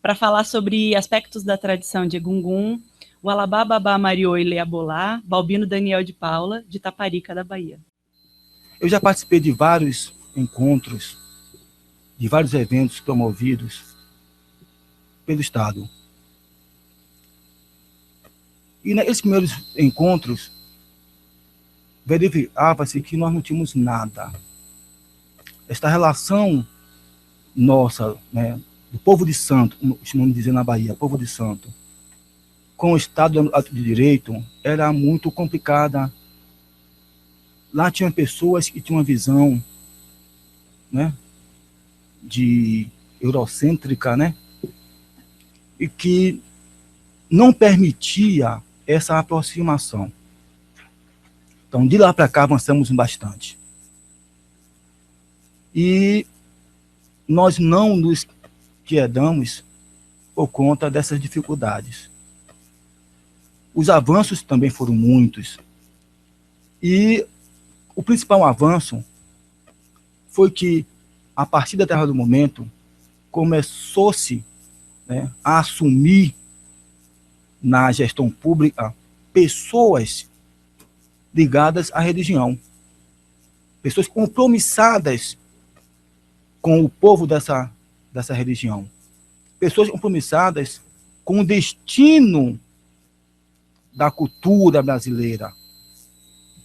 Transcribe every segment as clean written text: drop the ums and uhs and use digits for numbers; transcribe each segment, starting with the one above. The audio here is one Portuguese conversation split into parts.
para falar sobre aspectos da tradição de Egungun, o Alabá Babá Mariô e Leabolá, Balbino Daniel de Paula, de Taparica, da Bahia. Eu já participei de vários encontros, de vários eventos promovidos pelo Estado. E nesses primeiros encontros, verificava-se que nós não tínhamos nada. Esta relação nossa, né, do povo de santo, como costumamos dizer na Bahia, povo de santo, com o Estado de Direito, era muito complicada. Lá tinham pessoas que tinham uma visão, né, de eurocêntrica, né, e que não permitia essa aproximação. Então, de lá para cá, avançamos bastante. E nós não nos quedamos por conta dessas dificuldades. Os avanços também foram muitos. E o principal avanço foi que, a partir da determinado momento, começou-se, né, a assumir na gestão pública pessoas ligadas à religião, pessoas compromissadas com o povo dessa religião, pessoas compromissadas com o destino da cultura brasileira.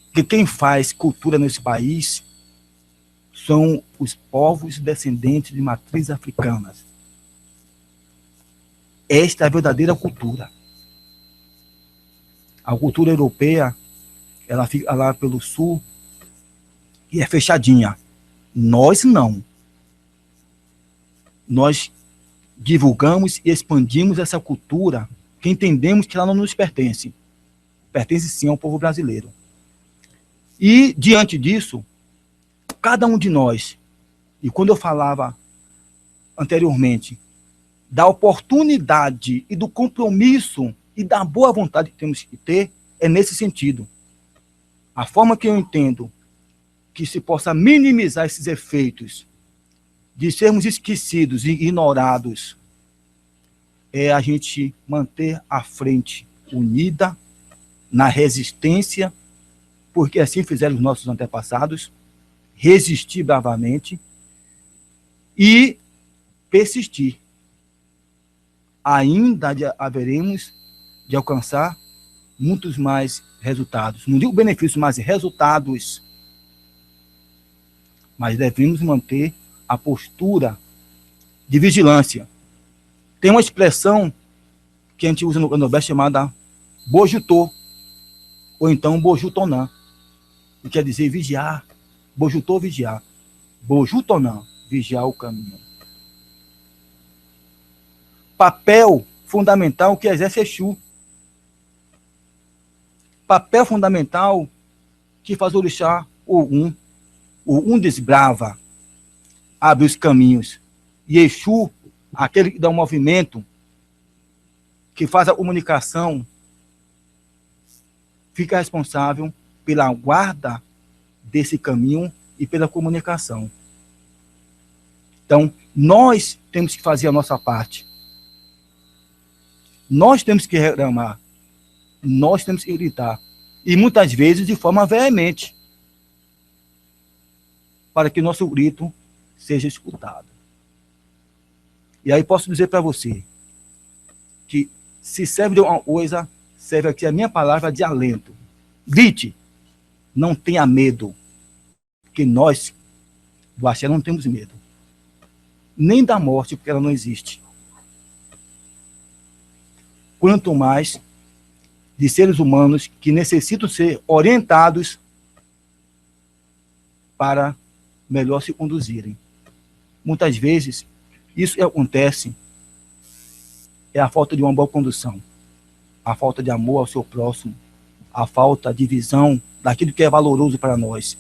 Porque quem faz cultura nesse país são os povos descendentes de matrizes africanas. Esta é a verdadeira cultura. A cultura europeia, ela fica lá pelo sul e é fechadinha. Nós não. Nós divulgamos e expandimos essa cultura que entendemos que ela não nos pertence. Pertence sim ao povo brasileiro. E, diante disso, cada um de nós, e quando eu falava anteriormente, da oportunidade e do compromisso e da boa vontade que temos que ter, é nesse sentido. A forma que eu entendo que se possa minimizar esses efeitos de sermos esquecidos e ignorados é a gente manter a frente unida na resistência, porque assim fizeram os nossos antepassados, resistir bravamente e persistir. Ainda haveremos de alcançar muitos mais resultados. Não digo benefícios, mas resultados. Mas devemos manter a postura de vigilância. Tem uma expressão que a gente usa no candomblé chamada bojutô, ou então bojutonã, que quer dizer vigiar. Bojutô, vigiar. Bojutonã, vigiar o caminho. Papel fundamental que exerce Exu. Papel fundamental que faz o orixá o um desbrava, abre os caminhos. E Exu, aquele que dá um movimento, que faz a comunicação, fica responsável pela guarda desse caminho e pela comunicação. Então, nós temos que fazer a nossa parte. Nós temos que reclamar. Nós temos que gritar. E muitas vezes de forma veemente, para que nosso grito seja escutado. E aí posso dizer para você que se serve de uma coisa, serve aqui a minha palavra de alento. Grite, não tenha medo, porque nós do Axé não temos medo. Nem da morte, porque ela não existe. Quanto mais de seres humanos que necessitam ser orientados para melhor se conduzirem. Muitas vezes, isso que acontece é a falta de uma boa condução, a falta de amor ao seu próximo, a falta de visão daquilo que é valoroso para nós.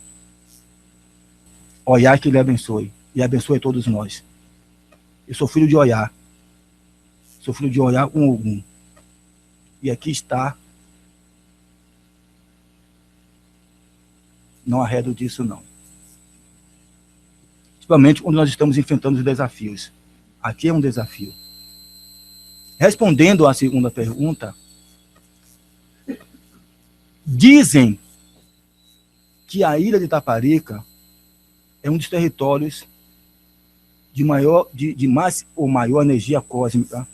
Oiá que lhe abençoe, e abençoe todos nós. Eu sou filho de Oiá, sou filho de Oiá com Ogum. E aqui está, não arredo disso não. Principalmente quando nós estamos enfrentando os desafios. Aqui é um desafio. Respondendo à segunda pergunta, dizem que a ilha de Itaparica é um dos territórios de mais ou maior energia cósmica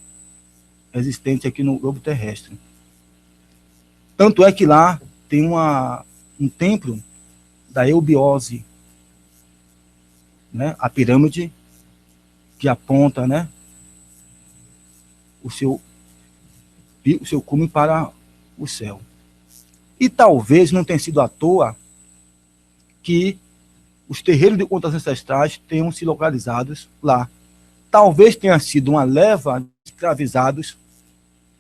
existente aqui no globo terrestre. Tanto é que lá tem um templo da eubiose, né? A pirâmide que aponta, né, o seu cume para o céu. E talvez não tenha sido à toa que os terreiros de cultos ancestrais tenham se localizados lá. Talvez tenha sido uma leva de escravizados,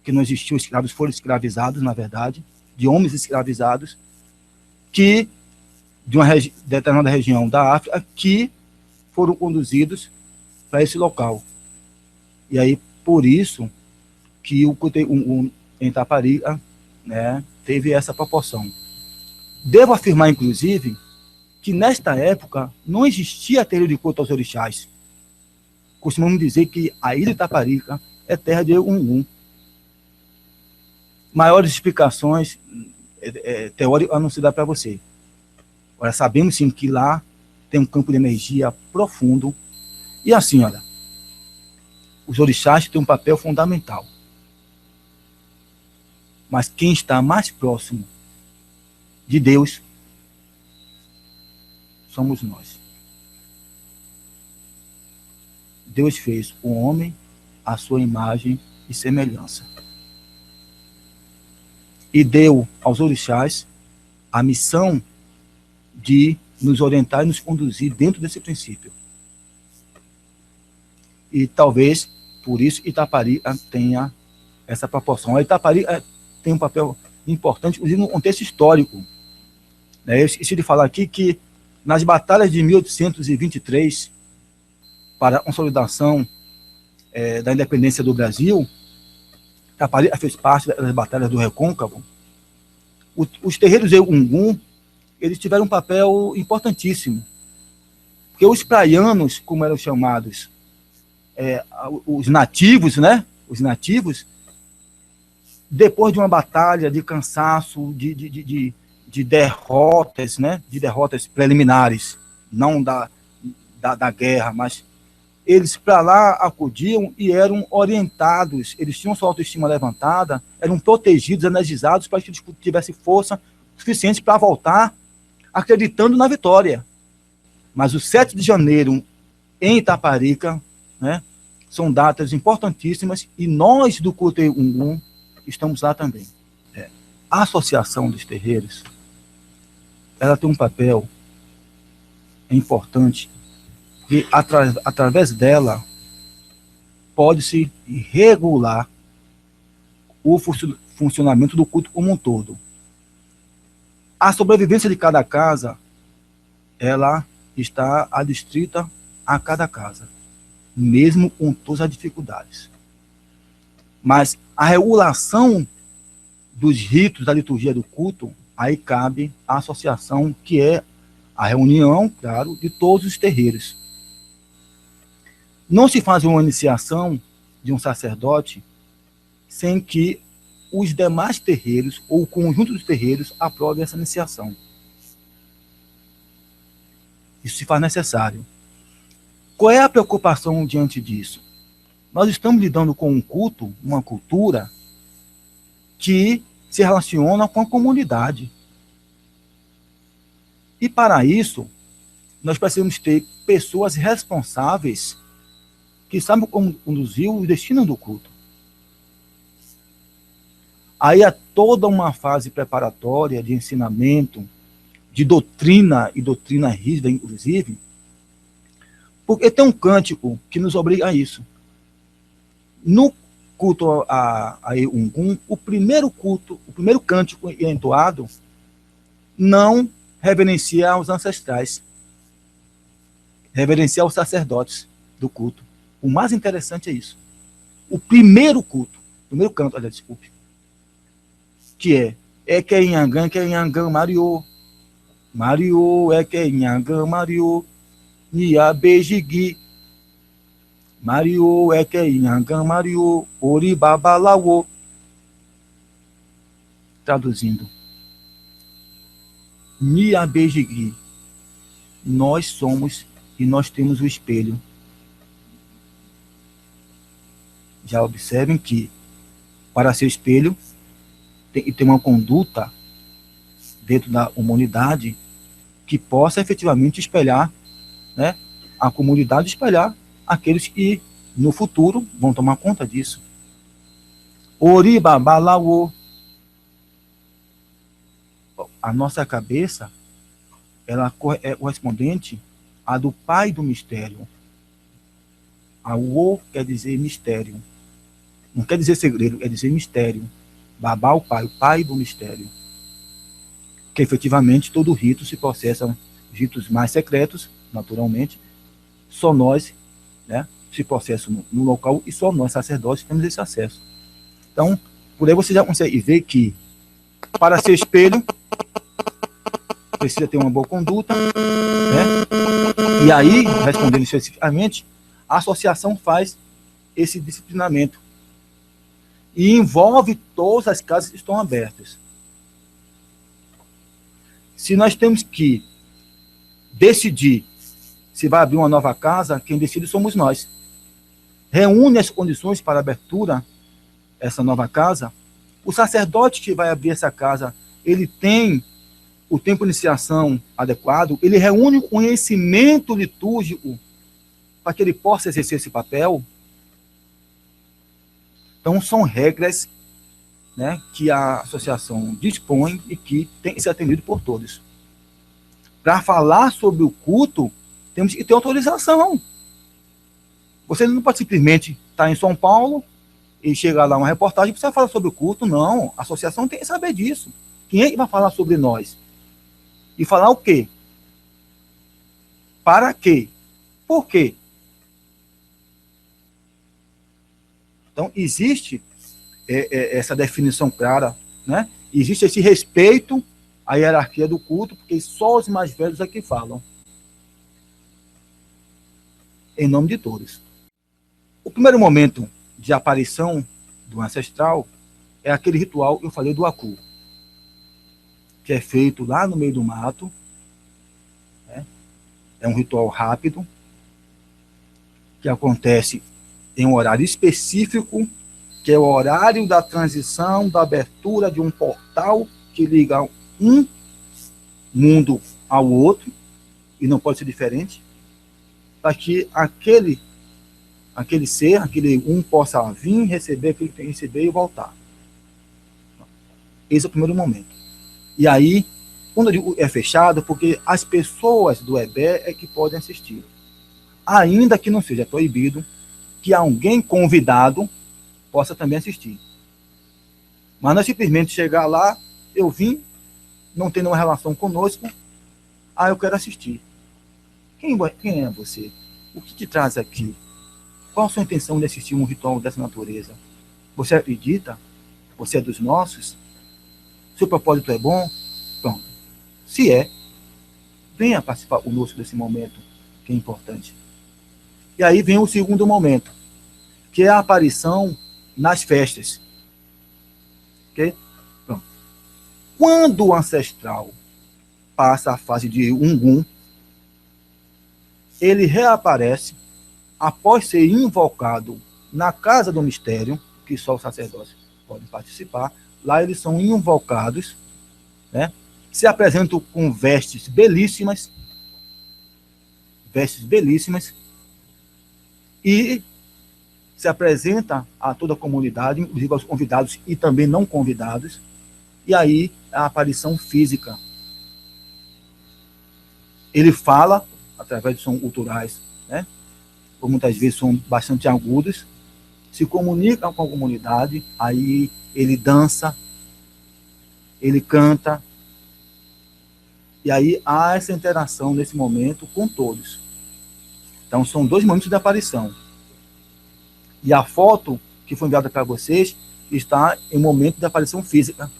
que não existiam escravos, foram escravizados, na verdade, de homens escravizados, que de uma determinada região da África, que foram conduzidos para esse local. E aí, por isso, que o em Itaparica, né, teve essa proporção. Devo afirmar, inclusive, que nesta época não existia terreiro de culto aos orixás. Costumamos dizer que a ilha de Itaparica é terra de Egungun. Maiores explicações teóricas não se dá para você. Agora, sabemos sim que lá tem um campo de energia profundo. E assim, olha, os orixás têm um papel fundamental. Mas quem está mais próximo de Deus somos nós. Deus fez o homem à sua imagem e semelhança. E deu aos orixás a missão de nos orientar e nos conduzir dentro desse princípio. E talvez, por isso, Itaparica tenha essa proporção. A Itaparica tem um papel importante, inclusive no contexto histórico. Eu esqueci de falar aqui que nas batalhas de 1823, para a consolidação da independência do Brasil, Itaparica fez parte das batalhas do Recôncavo. Os terreiros Egungun, eles tiveram um papel importantíssimo. Porque os praianos, como eram chamados, os nativos, né? Os nativos, depois de uma batalha, de cansaço, de derrotas, né? De derrotas preliminares, não da guerra, mas eles para lá acudiam e eram orientados, eles tinham sua autoestima levantada, eram protegidos, energizados para que eles tivessem força suficiente para voltar acreditando na vitória. Mas o 7 de janeiro em Itaparica, né, são datas importantíssimas e nós do culto Egungun estamos lá também. A associação dos terreiros, ela tem um papel importante que através dela pode-se regular o funcionamento do culto como um todo. A sobrevivência de cada casa, ela está adstrita a cada casa, mesmo com todas as dificuldades. Mas a regulação dos ritos da liturgia do culto, aí cabe a associação, que é a reunião, claro, de todos os terreiros. Não se faz uma iniciação de um sacerdote sem que os demais terreiros, ou o conjunto dos terreiros, aprovem essa iniciação. Isso se faz necessário. Qual é a preocupação diante disso? Nós estamos lidando com um culto, uma cultura, que se relaciona com a comunidade. E para isso, nós precisamos ter pessoas responsáveis que sabem como conduzir o destino do culto. Aí há toda uma fase preparatória de ensinamento, de doutrina, e doutrina rígida, inclusive, porque tem um cântico que nos obriga a isso. No culto a Egungun, o primeiro cântico entoado, não reverencia os ancestrais, reverencia os sacerdotes do culto. O mais interessante é isso. O primeiro canto, aliás, desculpe, que é que Inhangã, Mariô, é que Inhangã, Mariô, Nia Bejigui, Mario Ekeinhangam Mario Oribabalawo. Traduzindo. Niabejigui. Nós somos e nós temos o espelho. Já observem que, para ser espelho, tem uma conduta dentro da humanidade que possa efetivamente espelhar, né, a comunidade, espelhar aqueles que no futuro vão tomar conta disso. Oribabalawo. A nossa cabeça, ela é correspondente à do pai do mistério. A O quer dizer mistério. Não quer dizer segredo, quer dizer mistério. Babá, o pai do mistério. Que efetivamente todo rito se processa, ritos mais secretos, naturalmente, só nós, né, se processam no local e só nós, sacerdotes, temos esse acesso. Então, por aí você já consegue ver que, para ser espelho, precisa ter uma boa conduta, né? E aí, respondendo especificamente, a associação faz esse disciplinamento e envolve todas as casas que estão abertas. Se nós temos que decidir se vai abrir uma nova casa, quem decide somos nós. Reúne as condições para a abertura dessa nova casa. O sacerdote que vai abrir essa casa, ele tem o tempo de iniciação adequado, ele reúne o conhecimento litúrgico para que ele possa exercer esse papel. Então, são regras, né, que a associação dispõe e que tem que ser atendido por todos. Para falar sobre o culto, temos que ter autorização. Você não pode simplesmente estar em São Paulo e chegar lá uma reportagem e precisa falar sobre o culto. Não, a associação tem que saber disso. Quem é que vai falar sobre nós? E falar o quê? Para quê? Por quê? Então, existe essa definição clara, né? Existe esse respeito à hierarquia do culto, porque só os mais velhos é que falam. Em nome de todos. O primeiro momento de aparição do ancestral é aquele ritual que eu falei do Aku, que é feito lá no meio do mato, né? É um ritual rápido, que acontece em um horário específico, que é o horário da transição, da abertura de um portal que liga um mundo ao outro, e não pode ser diferente, para que aquele ser, aquele um possa vir, receber aquilo que tem que receber e voltar. Esse é o primeiro momento. E aí, quando eu digo é fechado, porque as pessoas do EBE é que podem assistir. Ainda que não seja proibido que alguém convidado possa também assistir. Mas não é simplesmente chegar lá, eu vim, não tem nenhuma relação conosco, eu quero assistir. Quem é você? O que te traz aqui? Qual a sua intenção de assistir um ritual dessa natureza? Você acredita? Você é dos nossos? Seu propósito é bom? Pronto. Se é, venha participar conosco desse momento, que é importante. E aí vem o segundo momento, que é a aparição nas festas. Ok? Pronto. Quando o ancestral passa a fase de Ungum, ele reaparece após ser invocado na casa do mistério, que só os sacerdotes podem participar. Lá eles são invocados, né? Se apresentam com vestes belíssimas, e se apresenta a toda a comunidade, inclusive aos convidados e também não convidados, e aí a aparição física. Ele fala através de sons culturais, né? Ou muitas vezes são bastante agudos, se comunica com a comunidade, aí ele dança, ele canta, e aí há essa interação nesse momento com todos. Então são dois momentos de aparição. E a foto que foi enviada para vocês está em momento de aparição física.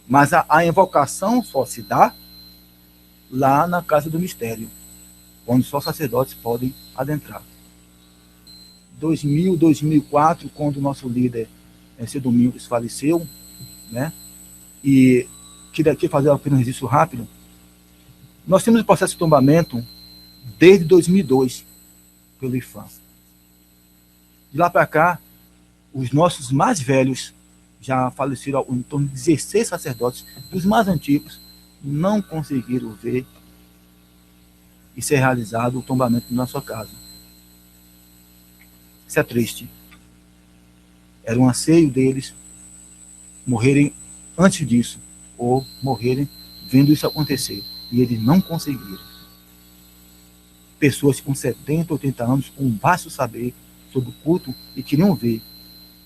Mas a invocação só se dá lá na casa do mistério, onde só sacerdotes podem adentrar. 2000, 2004, quando o nosso líder, seu Domingos, faleceu, né? E queria aqui fazer apenas isso rápido. Nós temos o processo de tombamento desde 2002, pelo IFAM. De lá para cá, os nossos mais velhos já faleceram em torno de 16 sacerdotes, os mais antigos não conseguiram ver e ser realizado o tombamento na sua casa. Isso é triste. Era um anseio deles morrerem antes disso, ou morrerem vendo isso acontecer. E eles não conseguiram. Pessoas com 70, 80 anos, com um vasto saber sobre o culto, e queriam ver,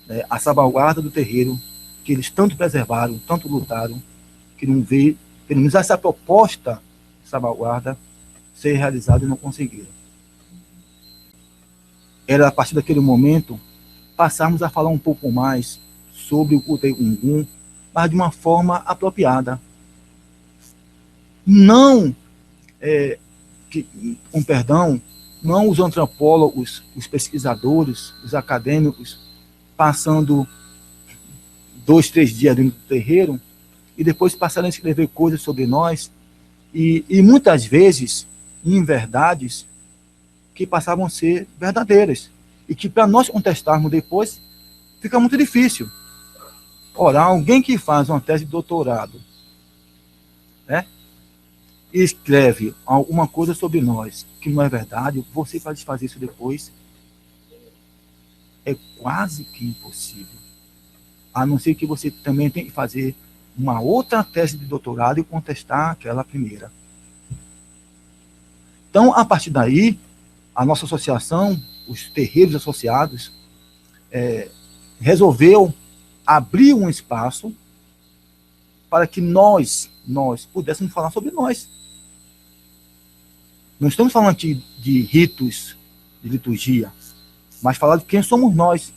né, a salvaguarda do terreiro, que eles tanto preservaram, tanto lutaram, queriam ver, pelo menos essa proposta de salvaguarda ser realizada e não conseguiram. Era a partir daquele momento passarmos a falar um pouco mais sobre o culto Egungun, mas de uma forma apropriada. Não, com perdão, não os antropólogos, os pesquisadores, os acadêmicos, passando 2, 3 dias dentro do terreiro e depois passaram a escrever coisas sobre nós e muitas vezes em verdades que passavam a ser verdadeiras e que para nós contestarmos depois fica muito difícil. Ora, alguém que faz uma tese de doutorado, né, e escreve alguma coisa sobre nós que não é verdade, você vai desfazer isso depois, é quase que impossível. A não ser que você também tenha que fazer uma outra tese de doutorado e contestar aquela primeira. Então, a partir daí, a nossa associação, os terreiros associados, resolveu abrir um espaço para que nós pudéssemos falar sobre nós. Não estamos falando aqui de ritos, de liturgia, mas falar de quem somos nós.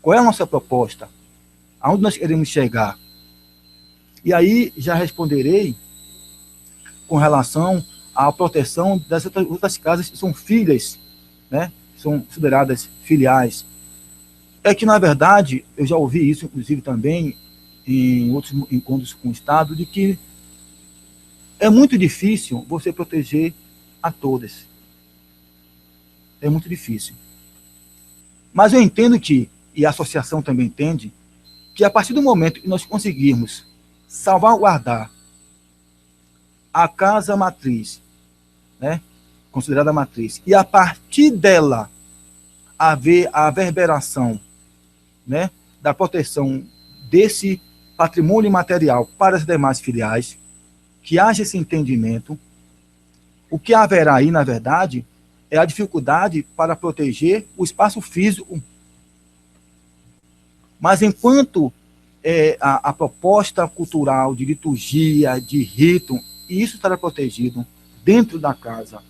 Qual é a nossa proposta? Aonde nós queremos chegar? E aí já responderei com relação à proteção das outras casas que são filhas, né? São consideradas filiais. É que, na verdade, eu já ouvi isso, inclusive, também em outros encontros com o Estado, de que é muito difícil você proteger a todas. É muito difícil. Mas eu entendo que, e a associação também entende, que a partir do momento que nós conseguirmos salvaguardar a casa matriz, né, considerada matriz, e a partir dela haver a reverberação, né, da proteção desse patrimônio material para as demais filiais, que haja esse entendimento, o que haverá aí, na verdade, é a dificuldade para proteger o espaço físico. Mas enquanto a proposta cultural de liturgia, de rito, e isso estará protegido dentro da casa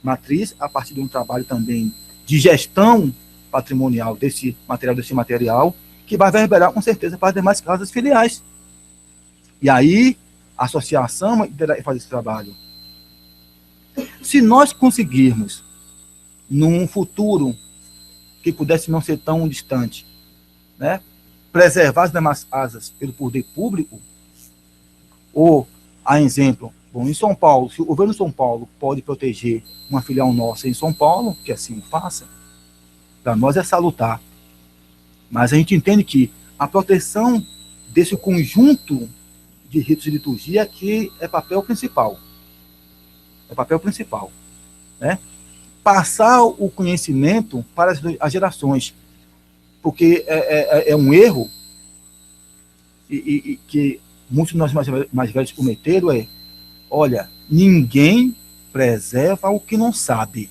matriz, a partir de um trabalho também de gestão patrimonial desse material, que vai reverberar com certeza para as demais casas filiais. E aí, a associação terá que fazer esse trabalho. Se nós conseguirmos, num futuro que pudesse não ser tão distante, né, preservar as demais casas pelo poder público, ou, a exemplo, bom, em São Paulo, se o governo de São Paulo pode proteger uma filial nossa em São Paulo, que assim o faça, para nós é salutar. Mas a gente entende que a proteção desse conjunto de ritos de liturgia que é papel principal. É papel principal, né? Passar o conhecimento para as gerações, porque é um erro e que muitos de nós mais velhos cometeram olha, ninguém preserva o que não sabe.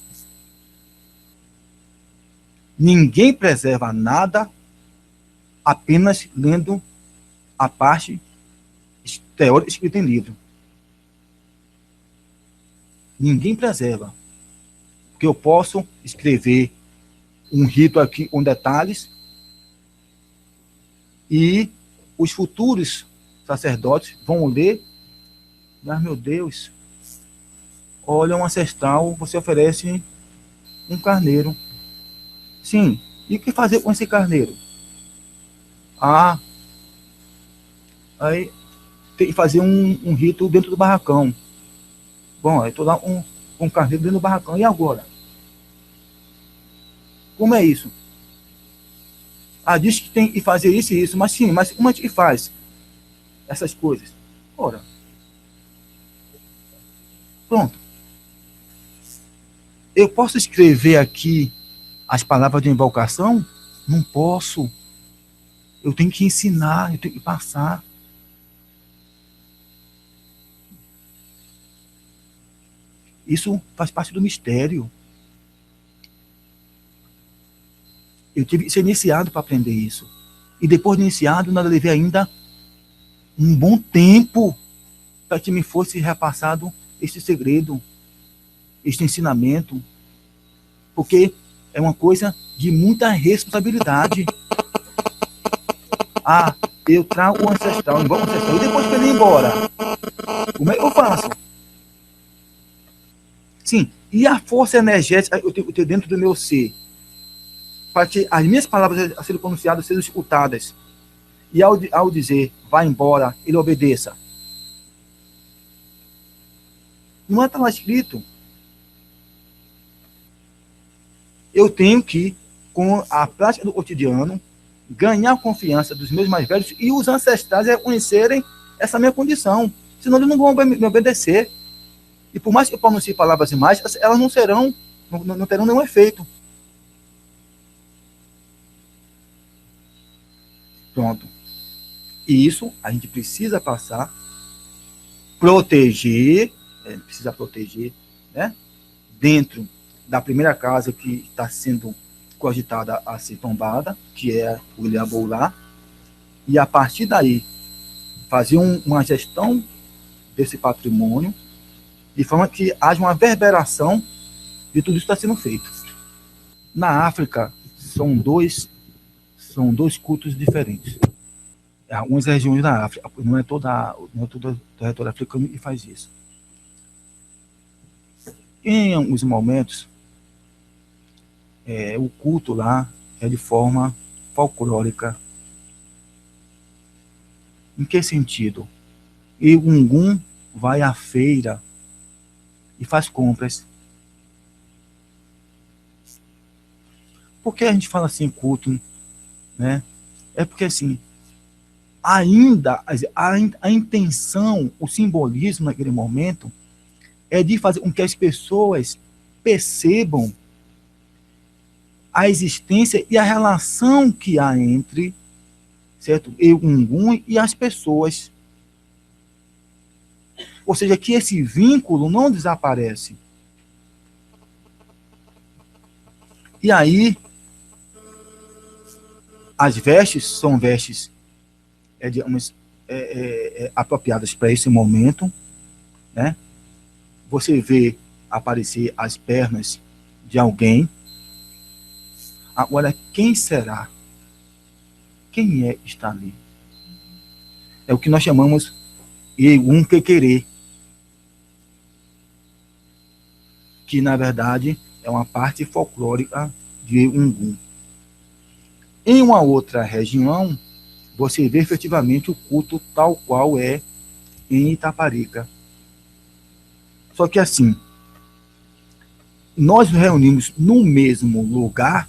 Ninguém preserva nada apenas lendo a parte teórica escrita em livro. Ninguém preserva. Porque eu posso escrever um rito aqui com detalhes e os futuros sacerdotes vão ler, mas, meu Deus, olha, um ancestral, você oferece um carneiro. Sim, E o que fazer com esse carneiro? Ah, aí tem que fazer um rito dentro do barracão. Bom, aí tô lá um carneiro dentro do barracão. E agora? Como é isso? Ah, diz que tem que fazer isso e isso, mas sim, mas como a gente faz essas coisas? Ora, pronto. Eu posso escrever aqui as palavras de invocação? Não posso. Eu tenho que ensinar, eu tenho que passar. Isso faz parte do mistério. Eu tive que ser iniciado para aprender isso. E depois de iniciado, nós levei ainda um bom tempo para que me fosse repassado este segredo, este ensinamento, porque é uma coisa de muita responsabilidade. Ah, eu trago o ancestral, invoco o ancestral, e depois que ele ir embora, como é que eu faço? Sim, e a força energética eu tenho dentro do meu ser, para que as minhas palavras a serem pronunciadas sejam escutadas. E ao dizer, vá embora, ele obedeça. Não está lá escrito. Eu tenho que, com a prática do cotidiano, ganhar a confiança dos meus mais velhos e os ancestrais reconhecerem essa minha condição. Senão eles não vão me obedecer. E por mais que eu pronuncie palavras mágicas, elas não serão, não terão nenhum efeito. Pronto. E isso a gente precisa passar, proteger, precisa proteger, né? Dentro da primeira casa que está sendo cogitada a ser tombada, que é o Ilhaboular, e a partir daí fazer uma gestão desse patrimônio, de forma que haja uma reverberação de tudo isso que está sendo feito. Na África, são dois cultos diferentes. Algumas regiões da África, não é todo o território africano que faz isso. Em alguns momentos, o culto lá é de forma folclórica. Em que sentido? E o Gungun vai à feira e faz compras. Por que a gente fala assim, culto, né? É porque, assim, ainda a intenção, o simbolismo naquele momento é de fazer com que as pessoas percebam a existência e a relação que há entre, certo, Gungun e as pessoas. Ou seja, que esse vínculo não desaparece. E aí, as vestes são vestes, digamos, apropriadas para esse momento, né? Você vê aparecer as pernas de alguém. Agora, quem será? Quem é que está ali? É o que nós chamamos Egum Quequerê, que na verdade é uma parte folclórica de Gungun. Em uma outra região, você vê efetivamente o culto tal qual é em Itaparica. Só que assim, nós reunimos no mesmo lugar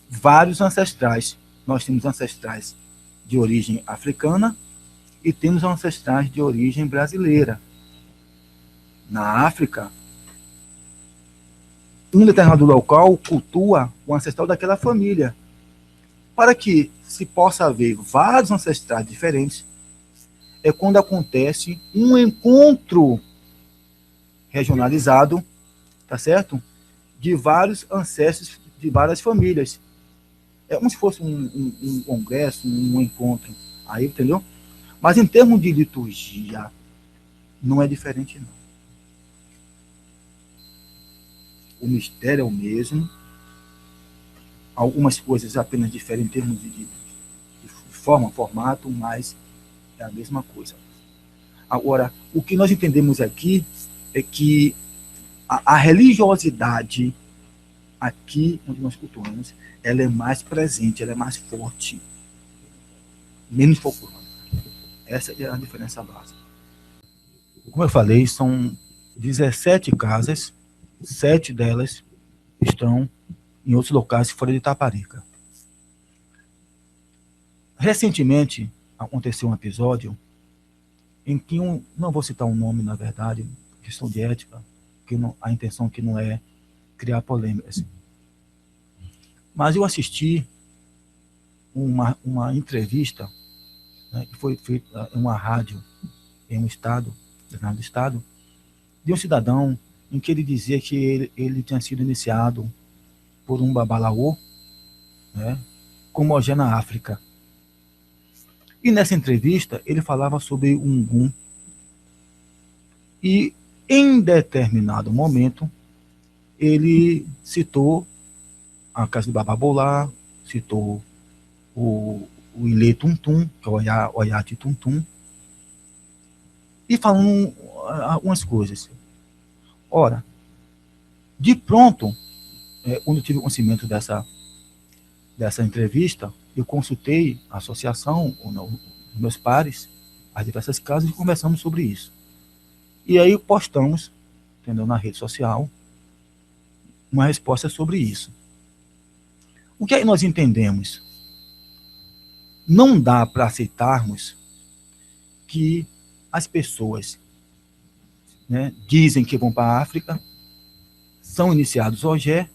vários ancestrais. Nós temos ancestrais de origem africana e temos ancestrais de origem brasileira. Na África, um determinado local cultua o ancestral daquela família. Para que se possa haver vários ancestrais diferentes, é quando acontece um encontro regionalizado, tá certo? De vários ancestros de várias famílias. É como se fosse um congresso, um encontro. Aí, entendeu? Mas em termos de liturgia, não é diferente, não. O mistério é o mesmo. Algumas coisas apenas diferem em termos de forma, formato, mas é a mesma coisa. Agora, o que nós entendemos aqui é que a religiosidade aqui onde nós cultuamos, ela é mais presente, ela é mais forte, menos folclórica. Essa é a diferença básica. Como eu falei, são 17 casas, 7 delas estão em outros locais fora de Itaparica. Recentemente, aconteceu um episódio em que não vou citar um nome, na verdade, questão de ética, que a intenção aqui não é criar polêmicas. Mas eu assisti uma entrevista, né, que foi feita em uma rádio, em um estado, determinado estado, de um cidadão em que ele dizia que ele tinha sido iniciado por um babalaô, né, como Ogé na África. E nessa entrevista ele falava sobre o Ungum. E em determinado momento ele citou a casa de Bababolá, citou o Ilê Tuntum, que é o Oyate Tuntum, e falando algumas coisas. Ora, de pronto, quando eu tive conhecimento dessa entrevista, eu consultei a associação, os meus pares, as diversas casas, e conversamos sobre isso. E aí postamos, entendeu, na rede social, uma resposta sobre isso. O que aí nós entendemos? Não dá para aceitarmos que as pessoas, né, dizem que vão para a África, são iniciados Ogé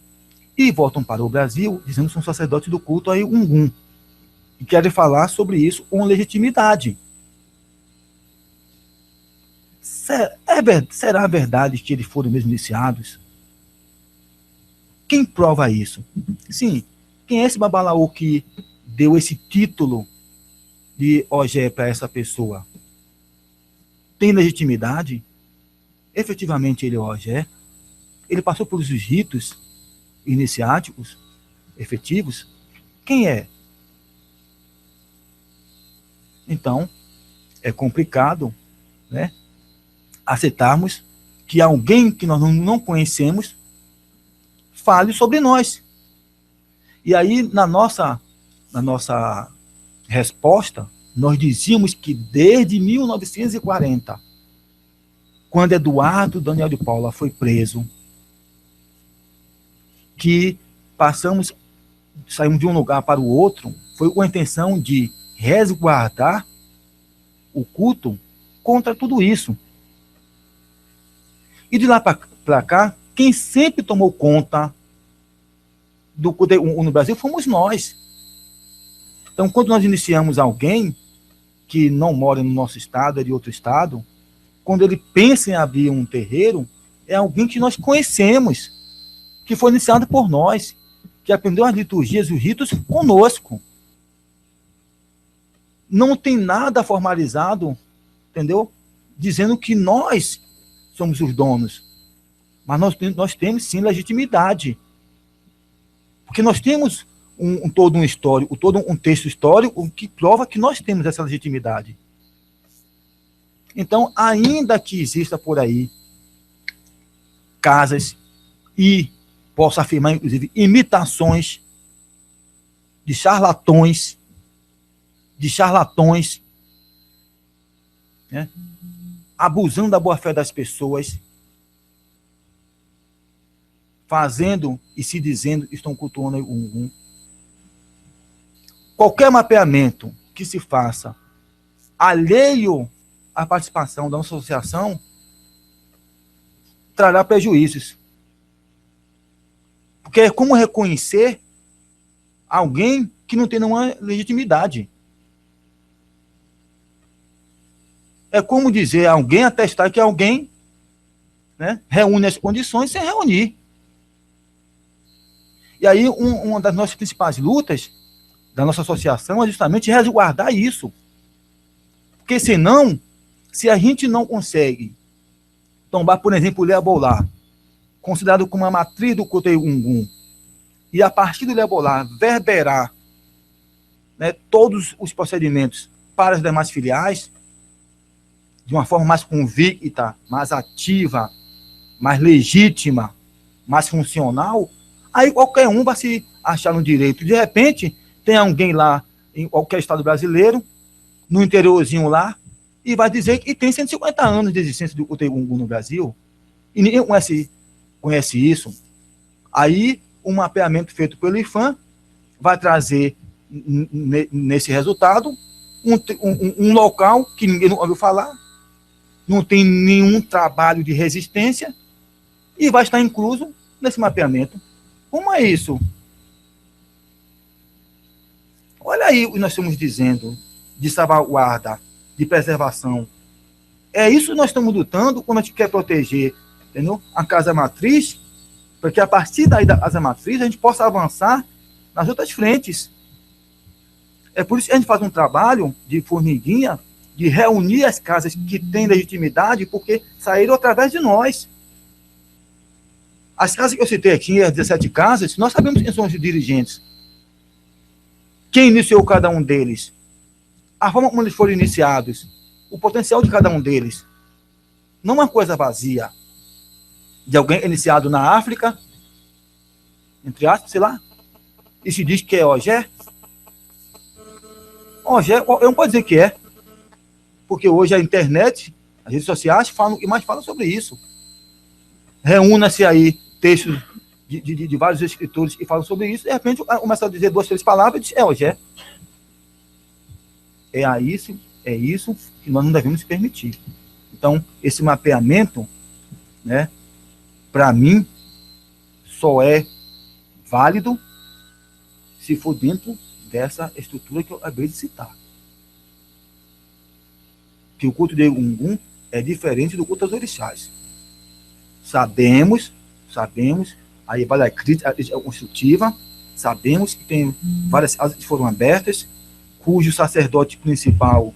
e voltam para o Brasil dizendo que são sacerdotes do culto aí Ungum, e querem falar sobre isso com legitimidade. Será verdade que eles foram mesmo iniciados? Quem prova isso? Sim, quem é esse babalaô que deu esse título de Ogé para essa pessoa? Tem legitimidade? Efetivamente ele é Ogé? Ele passou por os ritos iniciáticos efetivos? Quem é? Então, é complicado, né, aceitarmos que alguém que nós não conhecemos fale sobre nós. E aí, na nossa resposta, nós dizíamos que desde 1940, quando Eduardo Daniel de Paula foi preso, que saímos de um lugar para o outro, foi com a intenção de resguardar o culto contra tudo isso. E de lá para cá, quem sempre tomou conta do culto no Brasil fomos nós. Então, quando nós iniciamos alguém que não mora no nosso estado, é de outro estado, quando ele pensa em abrir um terreiro, é alguém que nós conhecemos, que foi iniciado por nós, que aprendeu as liturgias e os ritos conosco. Não tem nada formalizado, entendeu? Dizendo que nós somos os donos. Mas nós temos, sim, legitimidade. Porque nós temos todo um texto histórico que prova que nós temos essa legitimidade. Então, ainda que exista por aí casas e, posso afirmar, inclusive, imitações de charlatões, né, abusando da boa-fé das pessoas, fazendo e se dizendo que estão cultuando o Ungum. Qualquer mapeamento que se faça alheio à participação da nossa associação trará prejuízos. Porque é como reconhecer alguém que não tem nenhuma legitimidade. É como dizer a alguém, atestar que alguém, né, reúne as condições sem reunir. E aí, uma das nossas principais lutas da nossa associação é justamente resguardar isso. Porque senão, se a gente não consegue tomar, por exemplo, o Leabolá, considerado como a matriz do culto Ungum, e a partir do Leabolá verberar, né, todos os procedimentos para as demais filiais, de uma forma mais convicta, mais ativa, mais legítima, mais funcional, Aí qualquer um vai se achar no direito. De repente, tem alguém lá, em qualquer estado brasileiro, no interiorzinho lá, e vai dizer que tem 150 anos de existência do UTI Gungun no Brasil, e ninguém conhece isso. Aí, um mapeamento feito pelo IFAM vai trazer, nesse resultado, um local que ninguém não ouviu falar, não tem nenhum trabalho de resistência, e vai estar incluso nesse mapeamento. Como é isso? Olha aí o que nós estamos dizendo de salvaguarda, de preservação. É isso que nós estamos lutando quando a gente quer proteger, entendeu? A casa matriz, porque a partir daí da casa matriz a gente possa avançar nas outras frentes. É por isso que a gente faz um trabalho de formiguinha, de reunir as casas que têm legitimidade, porque saíram através de nós. As casas que eu citei aqui, as 17 casas, nós sabemos quem são os dirigentes. Quem iniciou cada um deles. A forma como eles foram iniciados. O potencial de cada um deles. Não uma coisa vazia. De alguém iniciado na África, entre aspas, sei lá, e se diz que é Ogé. Ogé, eu não posso dizer que é. Porque hoje a internet, as redes sociais falam e mais falam sobre isso. Reúna-se aí textos de vários escritores que falam sobre isso, de repente começa a dizer 2, 3 palavras e diz, Ogé. É isso que nós não devemos permitir. Então, esse mapeamento, né, para mim, só é válido se for dentro dessa estrutura que eu acabei de citar. Que o culto de Gungun é diferente do culto aos orixás. Sabemos, aí vai a crítica construtiva, sabemos que tem várias casas que foram abertas, cujo sacerdote principal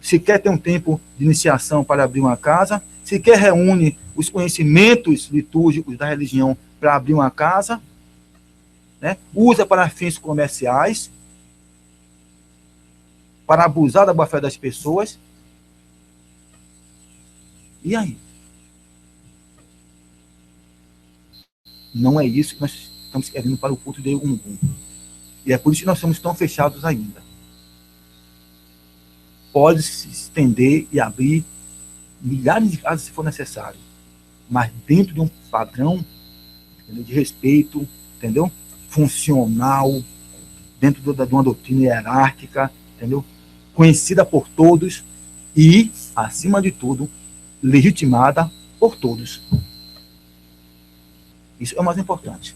sequer tem um tempo de iniciação para abrir uma casa, sequer reúne os conhecimentos litúrgicos da religião para abrir uma casa, né? Usa para fins comerciais, para abusar da boa-fé das pessoas. E aí? Não é isso que nós estamos querendo para o culto de Gungun. E é por isso que nós somos tão fechados ainda. Pode se estender e abrir milhares de casas se for necessário, mas dentro de um padrão, entendeu, de respeito, entendeu? Funcional, dentro de uma doutrina hierárquica, entendeu? Conhecida por todos e, acima de tudo, legitimada por todos. Isso é o mais importante.